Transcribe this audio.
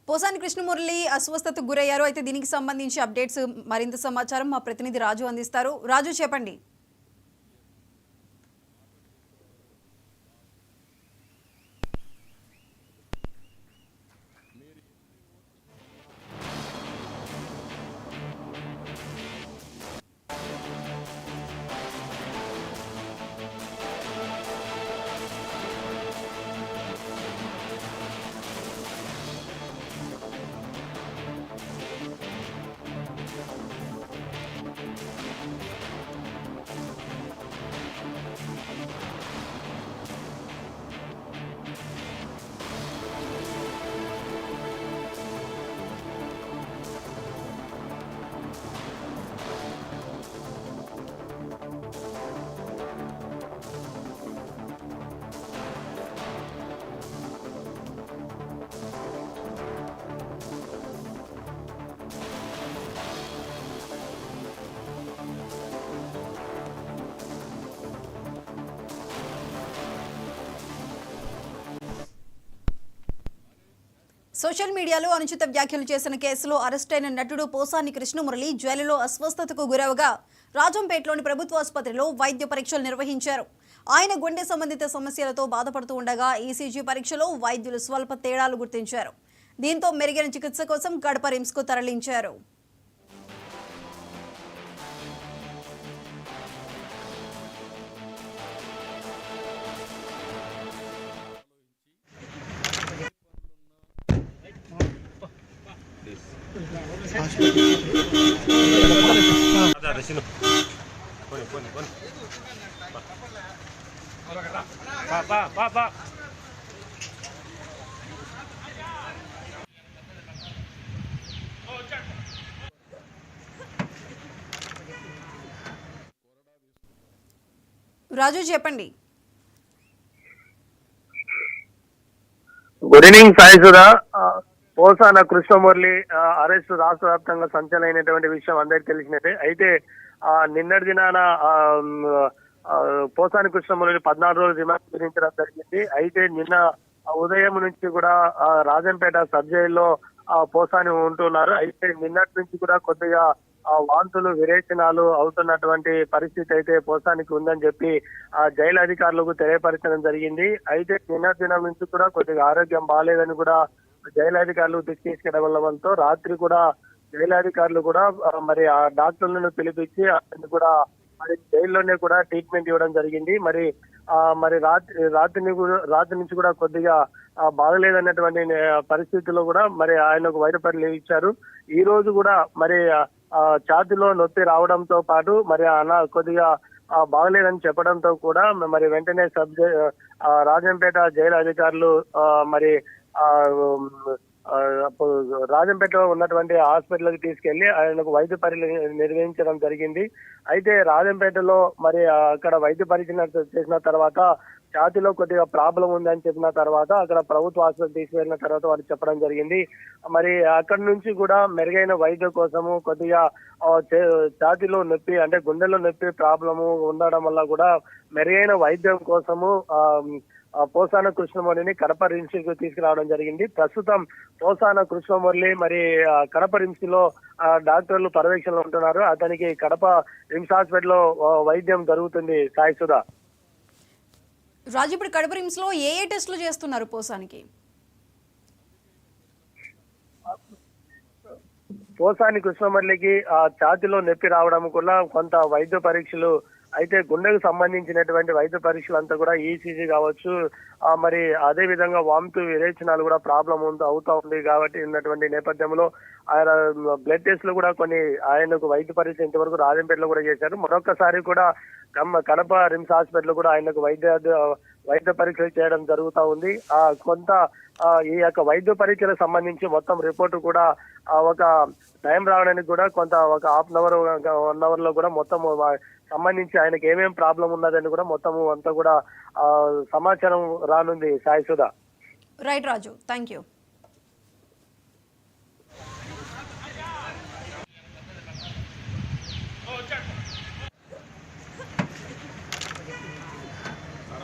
పోసాని కృష్ణమురళి అస్వస్థతకు గురయ్యారు. అయితే దీనికి సంబంధించి అప్డేట్స్ మరింత సమాచారం మా ప్రతినిధి రాజు అందిస్తారు. రాజు చెప్పండి. సోషల్ మీడియాలో అనుచిత వ్యాఖ్యలు చేసిన కేసులో అరెస్టైన నటుడు పోసాని కృష్ణమురళి జైలులో అస్వస్థతకు గురవగా రాజంపేటలోని ప్రభుత్వ ఆసుపత్రిలో వైద్య పరీక్షలు నిర్వహించారు. ఆయన గుండె సంబంధిత సమస్యలతో బాధపడుతూ ఉండగా ఈసీజీ పరీక్షలో వైద్యులు స్వల్ప తేడాలు గుర్తించారు. దీంతో మెరుగైన చికిత్స కోసం కడప రిమ్స్కు తరలించారు. రాజు చెప్పండి. Good evening Sai Sudha. Posani Krishnamurali arrest రాష్ట్ర వ్యాప్తంగా సంచలనమైనటువంటి విషయం అందరికి తెలిసినట్టే. అయితే నిన్నటి దినాన పోసాని కృష్ణమురళి 14 రోజులు రిమాండ్ విధించడం జరిగింది. అయితే నిన్న ఉదయం నుంచి కూడా రాజంపేట సబ్ జైల్లో పోసాని ఉంటున్నారు. అయితే నిన్నటి నుంచి కూడా కొద్దిగా వాంతులు విరేచనాలు అవుతున్నటువంటి పరిస్థితి అయితే పోసానికి ఉందని చెప్పి జైలు అధికారులకు తెలియపరచడం జరిగింది. అయితే నిన్నటి దినం నుంచి కూడా కొద్దిగా ఆరోగ్యం బాగాలేదని కూడా జైలు అధికారులు తీసుకెళ్లడంతో రాత్రి కూడా జైలు అధికారులు కూడా మరి ఆ డాక్టర్లను పిలిపించి అతన్ని కూడా మరి జైల్లోనే కూడా ట్రీట్మెంట్ ఇవ్వడం జరిగింది. మరి రాత్రి నుంచి కూడా కొద్దిగా బాగలేదన్నటువంటి పరిస్థితుల్లో కూడా మరి ఆయనకు వైద్య పరీక్షలు ఇచ్చారు. ఈ రోజు కూడా మరి ఛాతీలో నొప్పి రావడంతో పాటు మరి కొద్దిగా బాగలేదని చెప్పడంతో కూడా మరి వెంటనే రాజంపేట జైలు అధికారులు మరి రాజంపేటలో ఉన్నటువంటి హాస్పిటల్కి తీసుకెళ్లి ఆయనకు వైద్య పరీక్ష నిర్వహించడం జరిగింది. అయితే రాజంపేటలో మరి అక్కడ వైద్య పరీక్ష చేసిన తర్వాత ఛాతీలో కొద్దిగా ప్రాబ్లం ఉందని చెప్పిన తర్వాత అక్కడ ప్రభుత్వ ఆసుపత్రి తీసుకెళ్లిన తర్వాత వాళ్ళు చెప్పడం జరిగింది. మరి అక్కడి నుంచి కూడా మెరుగైన వైద్యం కోసము కొద్దిగా ఛాతీలో నొప్పి అంటే గుండెలో నొప్పి ప్రాబ్లము ఉండడం వల్ల కూడా మెరుగైన వైద్యం కోసము పోసాన కృష్ణమురళిని కడప రిమ్స్ కు తీసుకురావడం జరిగింది. ప్రస్తుతం పోసాన కృష్ణమురళి మరి కడప రిమ్స్ లో డాక్టర్లు పర్యవేక్షణలో ఉంటున్నారు. అతనికి కడప రిమ్స్ హాస్పిటల్లో వైద్యం జరుగుతుంది. సాయి సుధా. రాజు, ఇప్పుడు కడప రిమ్స్ లో ఏ టెస్టులు చేస్తున్నారు పోసానికి? పోసాని కృష్ణమురళికి ఛాతీలో నొప్పి రావడం కూడా కొంత వైద్య పరీక్షలు, అయితే గుండెకు సంబంధించినటువంటి వైద్య పరీక్షలు అంతా కూడా ఈసీజీ కావచ్చు, మరి అదే విధంగా వాంతు విరేచనాలు కూడా ప్రాబ్లం అవుతా ఉంది కాబట్టి ఉన్నటువంటి నేపథ్యంలో ఆయన బ్లడ్ టెస్ట్లు కూడా కొన్ని ఆయనకు వైద్య పరీక్ష ఇంతవరకు రాజంపేటలో కూడా చేశారు. మరొకసారి కూడా కడప రిమ్స్ హాస్పిటల్ కూడా ఆయనకు వైద్య పరీక్షలు చేయడం జరుగుతూ ఉంది. కొంత ఈ యొక్క వైద్య పరీక్షలకు సంబంధించి మొత్తం రిపోర్టు కూడా ఒక టైం రావడానికి కూడా కొంత ఒక హాఫ్ అన్ అవర్ 1 అవర్ లో కూడా మొత్తం సంబంధించి ఆయనకి ఏమేం ప్రాబ్లం ఉన్నదని కూడా మొత్తము అంతా కూడా సమాచారం రానుంది. Sai Sudha. Right Raju, thank you.